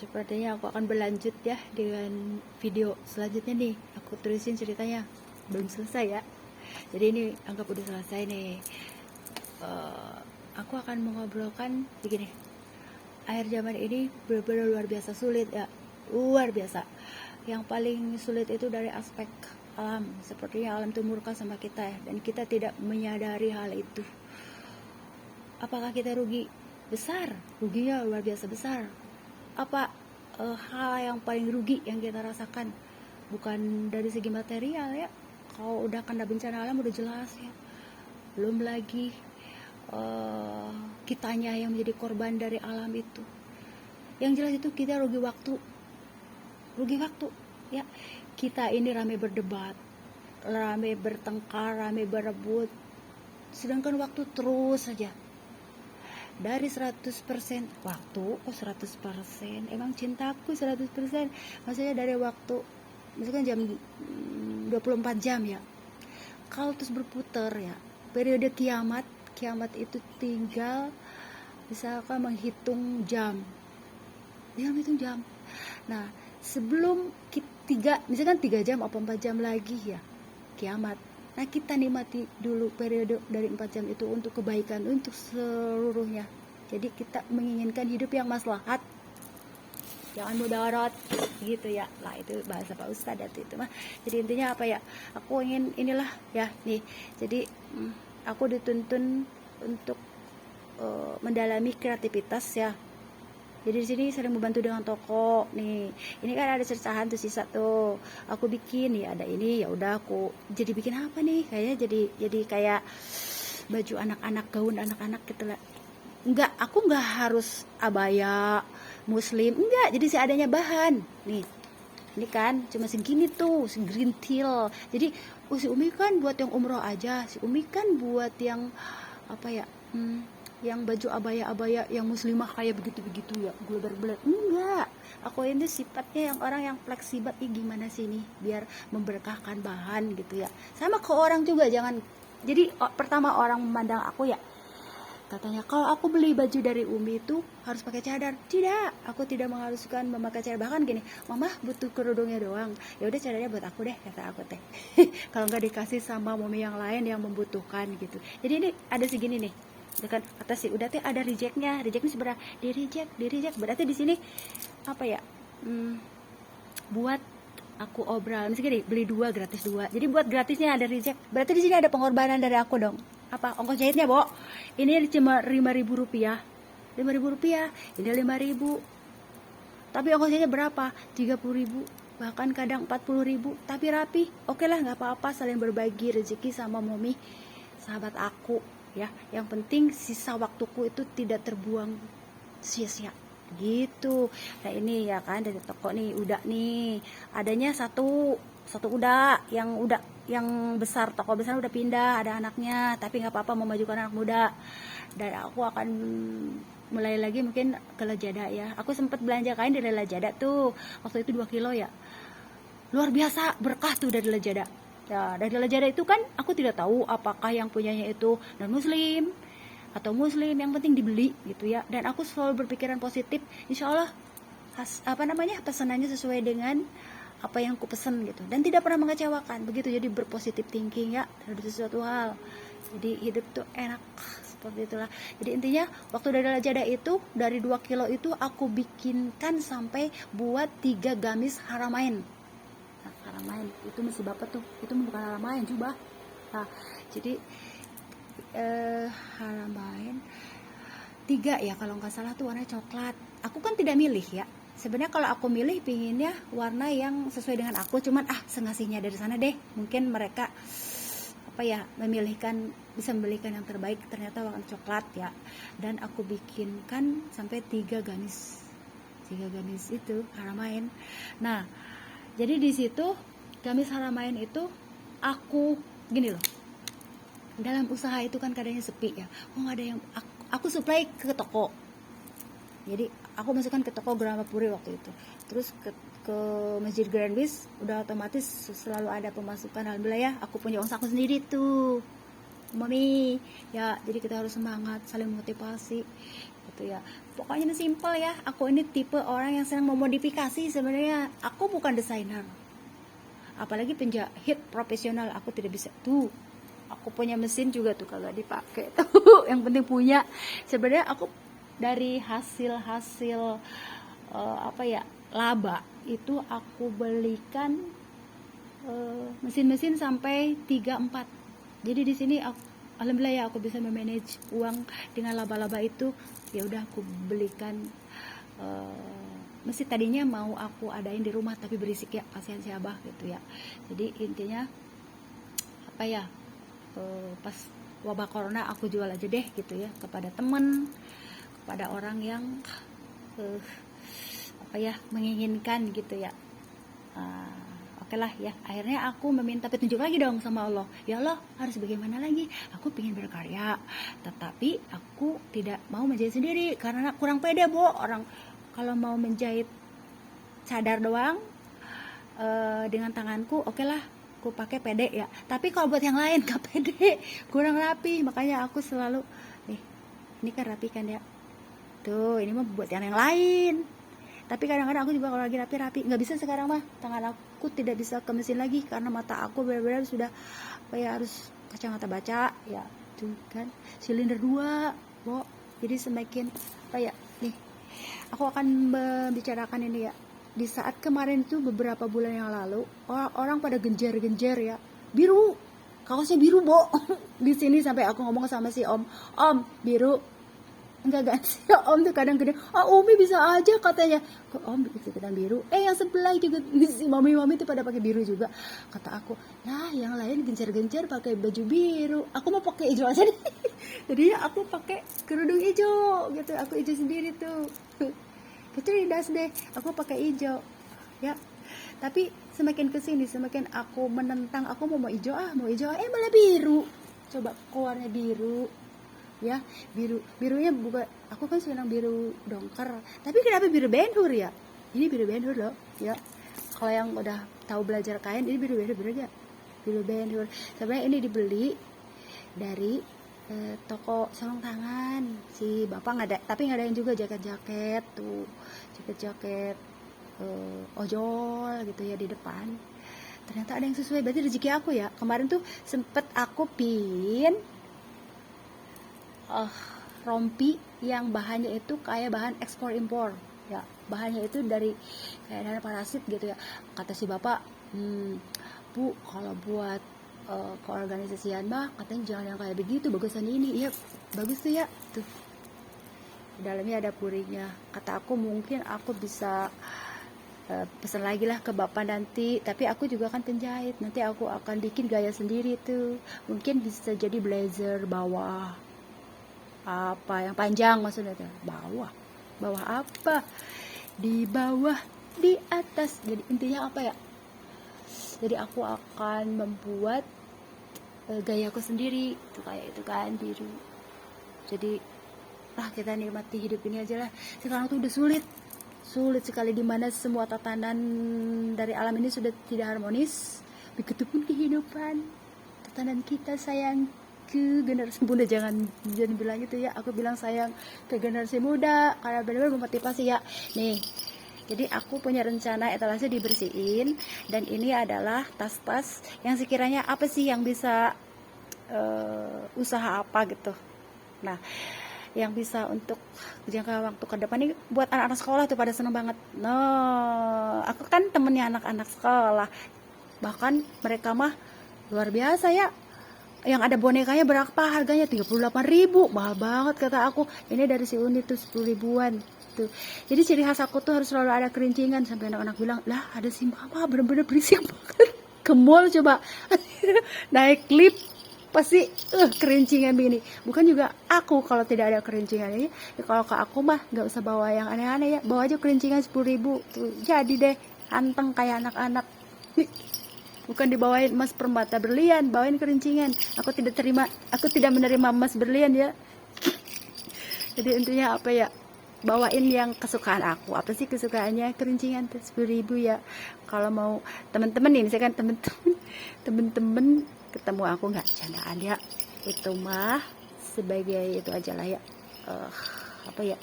sepertinya aku akan berlanjut ya dengan video selanjutnya nih. Aku terusin ceritanya, belum selesai ya. Jadi ini anggap udah selesai nih. Aku akan mengobrolkan begini. Akhir zaman ini benar-benar luar biasa sulit ya, luar biasa. Yang paling sulit itu dari aspek alam. Sepertinya alam itu murka sama kita ya, dan kita tidak menyadari hal itu. Apakah kita rugi? Besar, ruginya luar biasa besar. Apa hal yang paling rugi yang kita rasakan? Bukan dari segi material ya, kalau udah kena bencana alam udah jelas ya. Belum lagi kitanya yang menjadi korban dari alam itu. Yang jelas itu kita rugi waktu ya. Kita ini ramai berdebat, ramai bertengkar, ramai berebut, sedangkan waktu terus saja. Dari 100% waktu, 100%, emang cintaku 100%, maksudnya dari waktu, misalkan jam 24 jam ya, kalau terus berputar ya, periode kiamat itu tinggal misalkan menghitung jam. Nah, sebelum misalkan 3 jam atau 4 jam lagi ya kiamat. Nah, kita nikmati dulu periode dari 4 jam itu untuk kebaikan, untuk seluruhnya. Jadi kita menginginkan hidup yang maslahat, jangan mudarat gitu ya. Lah itu bahasa Pak Ustadz itu mah. Jadi intinya apa ya? Aku ingin inilah ya nih. Jadi aku dituntun untuk mendalami kreativitas ya. Jadi di sini sering membantu dengan toko nih. Ini kan ada cercahan tuh sisa tuh. Aku bikin ya, ada ini ya udah aku jadi bikin apa nih? Kayaknya jadi kayak baju anak-anak, gaun anak-anak gitu lah. Aku enggak harus abaya muslim, enggak. Jadi seadanya bahan. Nih. Ini kan cuma segini tuh, segerintil. Jadi si Umi kan buat yang umroh aja. Si Umi kan buat yang apa ya? Yang baju abaya-abaya yang muslimah kayak begitu-begitu ya, guler-guler. Enggak, aku ini sifatnya yang orang yang fleksibel. Gimana sih nih biar memberkahkan bahan gitu ya. Sama ke orang juga jangan. Jadi pertama orang memandang aku ya, katanya kalau aku beli baju dari Umi itu harus pakai cadar. Tidak, aku tidak mengharuskan memakai cadar. Bahkan gini, mama butuh kerudungnya doang, ya udah cadarnya buat aku deh, kata aku teh. Kalau nggak dikasih sama Mumi yang lain yang membutuhkan gitu. Jadi ini ada segini nih, kan kata sih udah teh ada rejectnya sebenarnya di reject berarti di sini apa ya, buat aku obral misalnya gini, beli 2 gratis 2, jadi buat gratisnya ada reject, berarti di sini ada pengorbanan dari aku dong. Apa ongkos jahitnya Bo? Ini cuma 5.000 rupiah, 5.000 rupiah, ini 5.000, tapi ongkos jahitnya berapa? 30.000, bahkan kadang 40.000, tapi rapi. Oke lah, nggak apa-apa, saling berbagi rezeki sama Momi, sahabat aku ya. Yang penting sisa waktuku itu tidak terbuang sia-sia gitu. Nah ini ya kan dari toko nih udah nih adanya satu udah yang besar, toko besar udah pindah, ada anaknya, tapi nggak apa-apa, memajukan anak muda. Dan aku akan mulai lagi mungkin ke Lejada ya. Aku sempat belanja kain dari Lejada tuh waktu itu 2 kilo ya, luar biasa berkah tuh dari Lejada. Ya, dari Lejada itu kan aku tidak tahu apakah yang punyanya itu non muslim atau muslim, yang penting dibeli gitu ya. Dan aku selalu berpikiran positif, insya Allah pesanannya sesuai dengan apa yang aku pesen gitu, dan tidak pernah mengecewakan begitu. Jadi berpositif thinking ya terhadap sesuatu hal, jadi hidup tuh enak seperti itulah. Jadi intinya waktu dari Lejada itu, dari 2 kilo itu aku bikinkan sampai buat 3 gamis haramain. Haramain itu mesti bapak tuh, itu bukan haramain juga. Nah jadi haramain 3 ya kalau nggak salah tuh warna coklat. Aku kan tidak milih ya, sebenarnya kalau aku milih pinginnya warna yang sesuai dengan aku, cuman sengasihnya dari sana deh, mungkin mereka apa ya bisa membelikan yang terbaik, ternyata warna coklat ya. Dan aku bikinkan sampai 3 gamis itu haramain. Nah jadi di situ gamis haramain itu aku gini loh, dalam usaha itu kan kadangnya sepi ya, nggak ada yang aku supply ke toko. Jadi aku masukkan ke toko Gramapuri waktu itu, terus ke Masjid Grand Bis, udah otomatis selalu ada pemasukan. Alhamdulillah ya, aku punya uang saku sendiri tuh Mami ya. Jadi kita harus semangat, saling motivasi gitu ya. Pokoknya simpel ya. Aku ini tipe orang yang senang memodifikasi. Sebenarnya aku bukan desainer, apalagi penjahit profesional, aku tidak bisa. Tuh, aku punya mesin juga tuh kalau dipakai tuh, yang penting punya. Sebenarnya aku dari hasil laba itu aku belikan mesin-mesin sampai 3-4. Jadi di sini alhamdulillah ya, aku bisa memanage uang dengan laba-laba itu. Ya udah, aku belikan mesin. Tadinya mau aku adain di rumah tapi berisik ya, kasihan si Abah gitu ya. Jadi intinya pas wabah corona aku jual aja deh gitu ya, kepada temen, kepada orang yang menginginkan gitu ya. Oke lah ya, akhirnya aku meminta petunjuk lagi dong sama Allah. Ya Allah, harus bagaimana lagi? Aku pengen berkarya, tetapi aku tidak mau menjahit sendiri karena kurang pede, Orang kalau mau menjahit cadar doang dengan tanganku, oke lah, aku pakai pede ya. Tapi kalau buat yang lain gak pede, kurang rapi. Makanya aku selalu ini kan rapi kan ya. Tuh, ini mah buat yang lain. Tapi kadang-kadang aku juga kalau lagi rapi-rapi, nggak bisa sekarang mah, tangan aku tidak bisa ke mesin lagi karena mata aku benar-benar sudah harus kacamata baca ya, tuh kan, silinder 2, jadi semakin nih, aku akan membicarakan ini ya. Di saat kemarin itu beberapa bulan yang lalu, orang pada genjer-genjer ya, biru, kaosnya biru, di sini sampai aku ngomong sama si Om biru. Enggak sih, Om tuh kadang gede, Umi bisa aja katanya, kok Om ikutan biru, yang sebelah juga si mami tuh pada pakai biru juga. Kata aku, nah yang lain gencar-gencar pakai baju biru, aku mau pakai hijau aja deh. Jadi aku pakai kerudung hijau gitu, aku hijau sendiri tuh. Keceridas deh, aku pakai hijau ya. Tapi semakin kesini semakin aku menentang, aku mau hijau malah biru. Coba keluarnya biru ya, birunya bukan, aku kan senang biru dongker, tapi kenapa biru Ben-Hur ya? Ini biru Ben-Hur loh ya. Kalau yang udah tahu belajar kain, ini biru aja, biru Ben-Hur. Sebenarnya ini dibeli dari toko sarung tangan si bapak, nggak ada, tapi ngadain juga jaket tuh, jaket ojol gitu ya di depan. Ternyata ada yang sesuai, berarti rezeki aku ya. Kemarin tuh sempet aku pin rompi yang bahannya itu kayak bahan ekspor impor ya, bahannya itu dari kayak dana parasit gitu ya. Kata si bapak, Bu, kalau buat keorganisasian mah katanya jangan yang kayak begitu, bagusan ini. Iya bagus tuh ya, tuh dalamnya ada puringnya. Kata aku mungkin aku bisa pesan lagi lah ke bapak nanti, tapi aku juga kan penjahit, nanti aku akan bikin gaya sendiri tuh, mungkin bisa jadi blazer bawah yang panjang, maksudnya bawah apa, di bawah di atas. Jadi intinya jadi aku akan membuat gayaku sendiri tuh, kayak itu kan biru. Jadi kita nikmati hidup ini aja lah. Sekarang tuh udah sulit sekali, dimana semua tatanan dari alam ini sudah tidak harmonis. Begitupun kehidupan, tatanan kita sayang ke generasi muda, jangan bilang gitu ya, aku bilang sayang ke generasi muda karena benar-benar memotivasi ya. Nih, jadi aku punya rencana etalase dibersihin, dan ini adalah tas-tas yang sekiranya apa sih yang bisa usaha apa gitu. Nah, yang bisa untuk jangka waktu ke depan ini buat anak-anak sekolah tuh pada seneng banget. Aku kan temennya anak-anak sekolah, bahkan mereka mah luar biasa ya. Yang ada bonekanya berapa harganya? 38.000, mahal banget kata aku. Ini dari si Uni tuh 10 ribuan tuh. Jadi ciri khas aku tuh harus selalu ada kerincingan, sampai anak-anak bilang, lah ada si mama bener-bener berisik banget. Ke mall coba naik lift pasti kerincingan begini. Bukan juga aku kalau tidak ada kerincingan ini ya, kalau ke aku mah nggak usah bawa yang aneh-aneh ya, bawa aja kerincingan 10.000 tuh, jadi deh anteng kayak anak-anak. Bukan dibawain emas permata berlian, bawain kerincingan. Aku tidak menerima emas berlian ya. Jadi intinya bawain yang kesukaan aku. Apa sih kesukaannya? Kerincingan 10.000 ya. Kalau mau temen-temen nih, misalkan temen-temen ketemu aku, nggak candaan ya, itu mah sebagai itu aja lah ya, apa ya,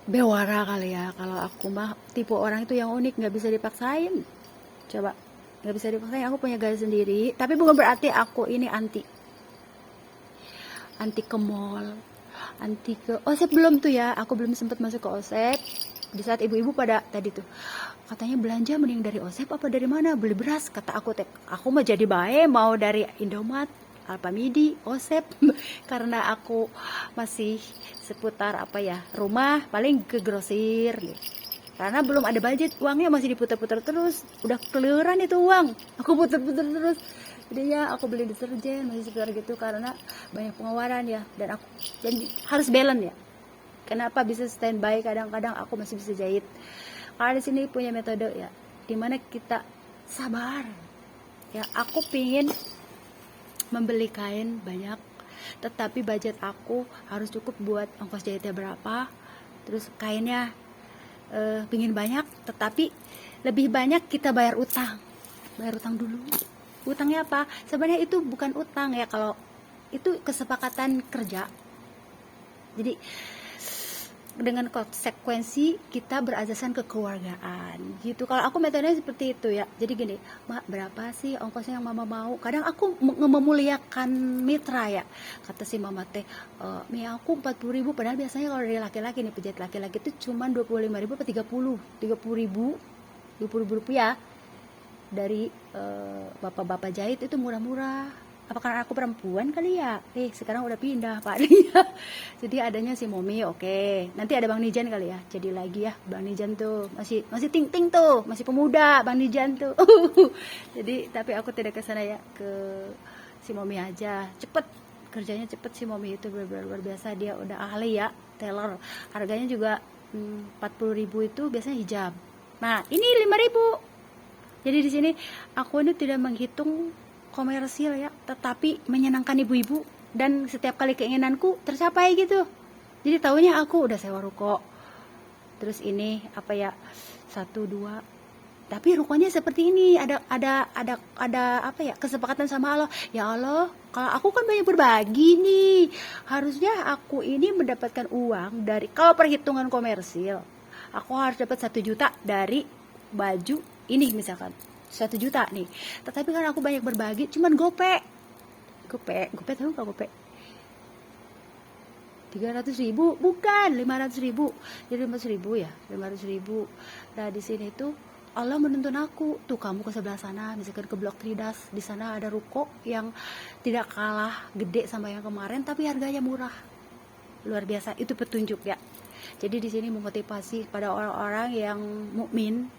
bewara kali ya. Kalau aku mah tipe orang itu yang unik, nggak bisa dipaksain. Coba, nggak bisa dipaksain. Aku punya gaya sendiri, tapi bukan berarti aku ini anti ke mall, anti ke OSEP. Belum tuh ya, aku belum sempat masuk ke OSEP. Di saat ibu-ibu pada tadi tuh katanya belanja mending dari OSEP apa dari mana, beli beras, kata aku mah jadi bae mau dari Indomaret, Alfamidi, OSEP. Karena aku masih seputar apa ya, rumah paling ke grosir gitu. Karena belum ada budget, uangnya masih diputar-putar terus, udah keliuran itu uang, aku putar-putar terus. Jadinya aku beli deterjen masih sekitar gitu karena banyak pengeluaran ya, dan aku jadi harus balance ya. Kenapa bisa standby, kadang-kadang aku masih bisa jahit. Karena di sini punya metode ya, dimana kita sabar. Ya, aku pingin membeli kain banyak, tetapi budget aku harus cukup buat ongkos jahitnya berapa. Terus kainnya pingin banyak, tetapi lebih banyak kita bayar utang dulu. Utangnya apa? Sebenarnya itu bukan utang ya, kalau itu kesepakatan kerja. Jadi dengan konsekuensi kita berasaskan kekeluargaan gitu. Kalau aku metodenya seperti itu ya. Jadi gini, Mak, berapa sih ongkosnya yang mama mau? Kadang aku memuliakan mitra ya. Kata si mama teh, Mi aku 40.000, padahal biasanya kalau dari laki-laki nih, penjahit laki-laki itu cuma 25.000 atau 30.000 rupiah. Dari bapak-bapak jahit itu murah-murah. Apa karena aku perempuan kali ya? Sekarang udah pindah Pak. Jadi adanya si Momi, oke. Nanti ada Bang Nijan kali ya. Jadi lagi ya, Bang Nijan tuh masih ting-ting tuh, masih pemuda Bang Nijan tuh. Jadi tapi aku tidak ke sana ya, ke si Momi aja. Cepet kerjanya, cepet si Momi itu, luar biasa, dia udah ahli ya, tailor. Harganya juga 40.000 itu biasanya hijab. Nah, ini 5.000. Jadi di sini aku ini tidak menghitung komersil ya, tetapi menyenangkan ibu-ibu, dan setiap kali keinginanku tercapai gitu. Jadi tahunya aku udah sewa ruko, terus ini apa ya, 1, 2, tapi rukonya seperti ini, ada apa ya, kesepakatan sama Allah. Ya Allah, kalau aku kan banyak berbagi nih, harusnya aku ini mendapatkan uang dari, kalau perhitungan komersil aku harus dapat 1 juta dari baju ini misalkan, 1 juta nih. Tetapi kan aku banyak berbagi, cuman gope tahu gak gope? 300.000, bukan 500.000. Jadi 500.000 ya, 500.000. Nah di sini tuh Allah menuntun aku, tuh kamu ke sebelah sana, misalkan ke Blok Tridas, di sana ada ruko yang tidak kalah gede sama yang kemarin, tapi harganya murah, luar biasa. Itu petunjuk ya. Jadi di sini memotivasi pada orang-orang yang mukmin.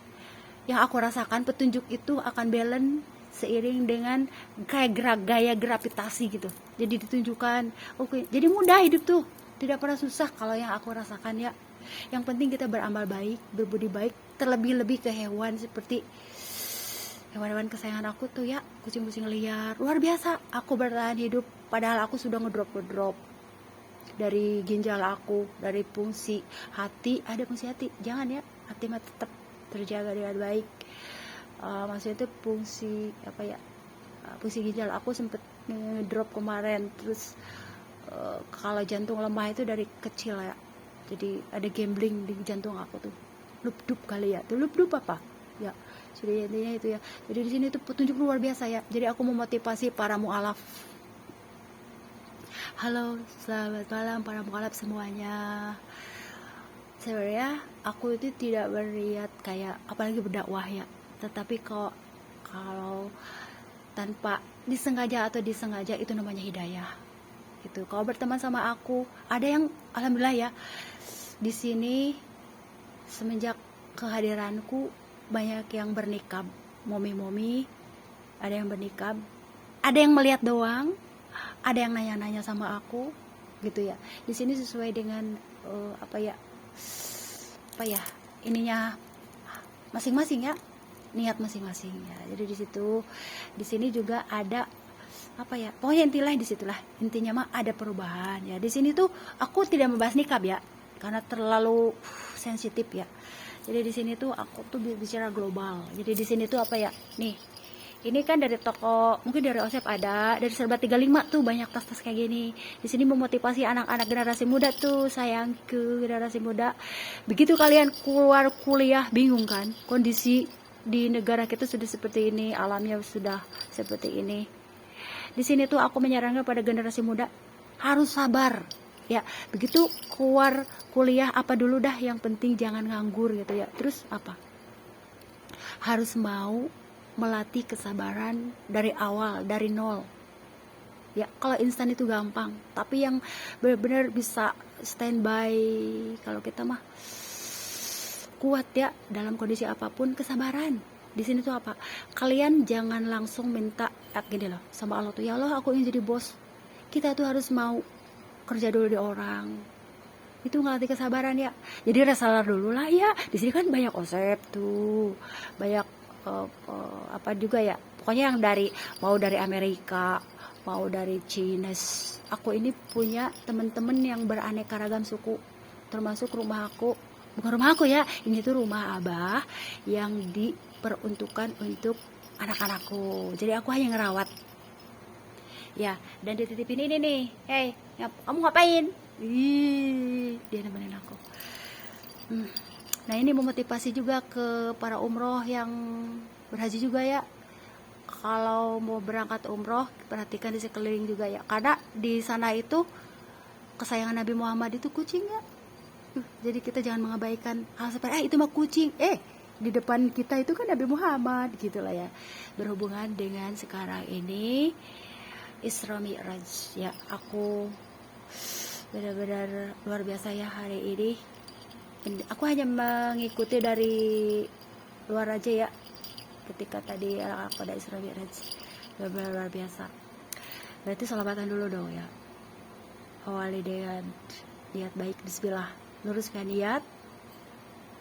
Yang aku rasakan petunjuk itu akan balance seiring dengan kayak gaya gravitasi gitu. Jadi ditunjukkan, oke. Jadi mudah hidup tuh, tidak pernah susah kalau yang aku rasakan ya. Yang penting kita beramal baik, berbudi baik, terlebih-lebih ke hewan, seperti hewan-hewan kesayangan aku tuh ya, kucing-kucing liar. Luar biasa, aku bertahan hidup padahal aku sudah ngedrop dari ginjal aku, dari fungsi hati, ada fungsi hati, jangan ya, hati mah tetap terjaga dengan baik. Maksudnya itu fungsi apa ya, fungsi ginjal aku sempet drop kemarin. Terus kalau jantung lemah itu dari kecil ya, jadi ada gambling di jantung aku tuh, lupdup kali ya, tuh lupdup apa ya, jadi intinya itu ya. Jadi di sini tuh petunjuk luar biasa ya. Jadi aku memotivasi para mualaf. Halo, selamat malam para mualaf semuanya. Sebenarnya aku itu tidak berniat kayak apalagi berdakwah ya, tetapi kalau tanpa disengaja atau disengaja itu namanya hidayah gitu. Kalau berteman sama aku, ada yang alhamdulillah ya, di sini semenjak kehadiranku banyak yang bernikah, momi-momi, ada yang bernikah, ada yang melihat doang, ada yang nanya-nanya sama aku gitu ya. Di sini sesuai dengan apa ya ininya masing-masing ya, niat masing-masing ya. Jadi di sini juga ada apa ya, pokoknya intinya mah ada perubahan ya. Di sini tuh aku tidak membahas nikab ya, karena terlalu sensitif ya. Jadi di sini tuh aku tuh bicara global. Jadi di sini tuh apa ya, nih Ini kan dari toko, mungkin dari Osep ada, dari Serba 35 tuh banyak tas-tas kayak gini. Di sini memotivasi anak-anak generasi muda tuh, sayangku, generasi muda. Begitu kalian keluar kuliah, bingung kan? Kondisi di negara kita sudah seperti ini, alamnya sudah seperti ini. Di sini tuh aku menyarankan pada generasi muda harus sabar. Ya, begitu keluar kuliah apa dulu dah, yang penting jangan nganggur gitu ya. Terus apa? Harus mau melatih kesabaran dari awal, dari nol. Ya, kalau instan itu gampang, tapi yang benar-benar bisa standby, kalau kita mah kuat ya dalam kondisi apapun, kesabaran. Di sini tuh apa? Kalian jangan langsung minta gini loh sama Allah tuh, ya Allah aku ingin jadi bos. Kita tuh harus mau kerja dulu di orang. Itu ngelatih kesabaran ya. Jadi reseller dulu lah ya. Di sini kan banyak Osep tuh, banyak apa juga ya. Pokoknya yang mau dari Amerika, mau dari Cina. Aku ini punya temen-temen yang beraneka ragam suku, termasuk rumah aku. Bukan rumah aku ya, ini tuh rumah Abah yang diperuntukkan untuk anak-anakku. Jadi aku hanya ngerawat. Ya, dan dititipin ini nih. Hey, kamu ngapain? Ih, dia nemenin aku. Nah, ini memotivasi juga ke para umroh yang berhaji juga ya. Kalau mau berangkat umroh, perhatikan di sekeliling juga ya. Karena di sana itu kesayangan Nabi Muhammad itu kucing ya. Jadi kita jangan mengabaikan hal seperti itu mah kucing. Di depan kita itu kan Nabi Muhammad gitulah ya. Berhubungan dengan sekarang ini Isra Mi'raj ya, aku benar-benar luar biasa ya hari ini. Aku hanya mengikuti dari luar aja ya, ketika tadi aku ada Isra Mi'raj, benar-benar luar biasa. Berarti sholawatan dulu dong ya, awali dengan niat baik, bismillah, luruskan niat.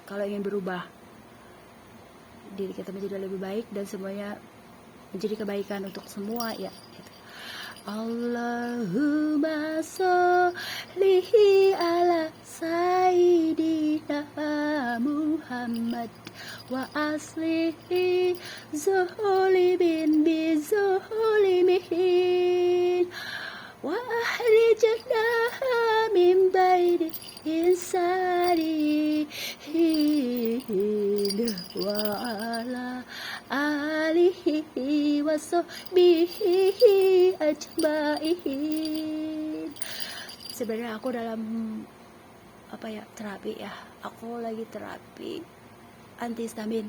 Kalau ingin berubah diri kita menjadi lebih baik dan semuanya menjadi kebaikan untuk semua ya gitu. Allahumma sholli ala sayyidina Muhammad wa aslihi zulimin bi zulimihin wa ahrijna min baini insanihin wa ala alihi wa sahbihi ajmain. Sebenarnya aku dalam terapi ya, aku lagi terapi antihistamin.